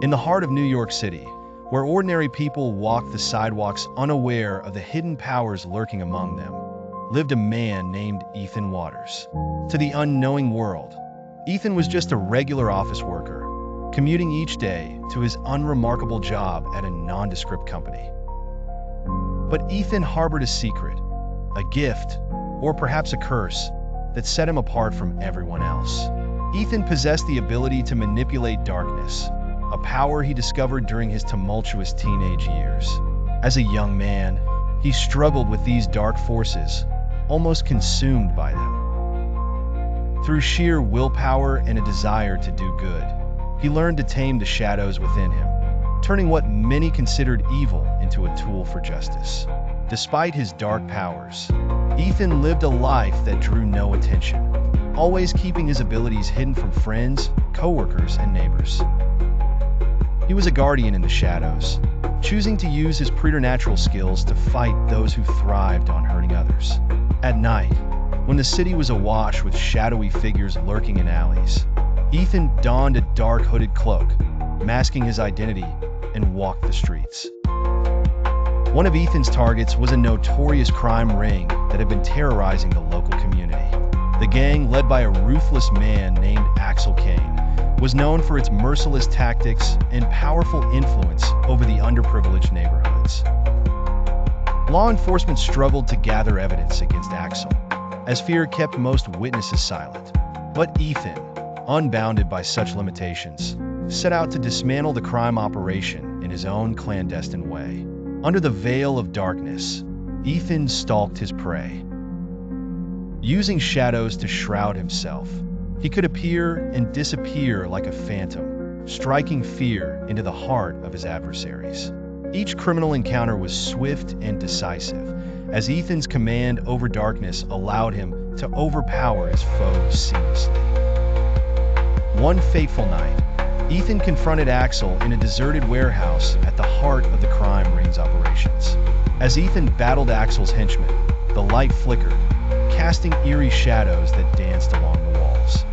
In the heart of New York City, where ordinary people walked the sidewalks unaware of the hidden powers lurking among them, lived a man named Ethan Waters. To the unknowing world, Ethan was just a regular office worker, commuting each day to his unremarkable job at a nondescript company. But Ethan harbored a secret, a gift, or perhaps a curse, that set him apart from everyone else. Ethan possessed the ability to manipulate darkness, a power he discovered during his tumultuous teenage years. As a young man, he struggled with these dark forces, almost consumed by them. Through sheer willpower and a desire to do good, he learned to tame the shadows within him, turning what many considered evil into a tool for justice. Despite his dark powers, Ethan lived a life that drew no attention, always keeping his abilities hidden from friends, coworkers, and neighbors. He was a guardian in the shadows, choosing to use his preternatural skills to fight those who thrived on hurting others. At night, when the city was awash with shadowy figures lurking in alleys, Ethan donned a dark hooded cloak, masking his identity, and walked the streets. One of Ethan's targets was a notorious crime ring that had been terrorizing the local community. The gang, led by a ruthless man named Axel Kane, was known for its merciless tactics and powerful influence over the underprivileged neighborhoods. Law enforcement struggled to gather evidence against Axel, as fear kept most witnesses silent. But Ethan, unbounded by such limitations, set out to dismantle the crime operation in his own clandestine way. Under the veil of darkness, Ethan stalked his prey. Using shadows to shroud himself, he could appear and disappear like a phantom, striking fear into the heart of his adversaries. Each criminal encounter was swift and decisive, as Ethan's command over darkness allowed him to overpower his foes seamlessly. One fateful night, Ethan confronted Axel in a deserted warehouse at the heart of the crime ring's operations. As Ethan battled Axel's henchmen, the light flickered, casting eerie shadows that danced along the walls.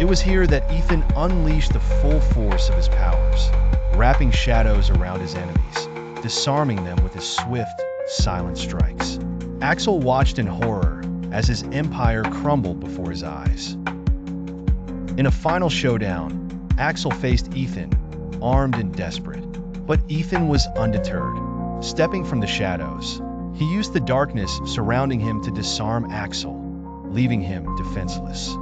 It was here that Ethan unleashed the full force of his powers, wrapping shadows around his enemies, disarming them with his swift, silent strikes. Axel watched in horror as his empire crumbled before his eyes. In a final showdown, Axel faced Ethan, armed and desperate. But Ethan was undeterred. Stepping from the shadows, he used the darkness surrounding him to disarm Axel, leaving him defenseless.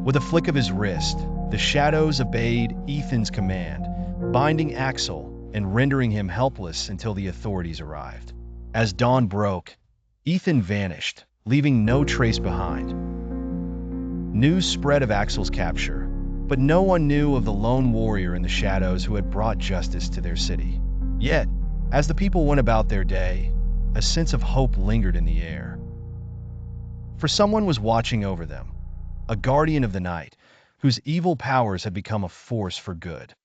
With a flick of his wrist, the shadows obeyed Ethan's command, binding Axel and rendering him helpless until the authorities arrived. As dawn broke, Ethan vanished, leaving no trace behind. News spread of Axel's capture, but no one knew of the lone warrior in the shadows who had brought justice to their city. Yet, as the people went about their day, a sense of hope lingered in the air. For someone was watching over them, a guardian of the night, whose evil powers had become a force for good.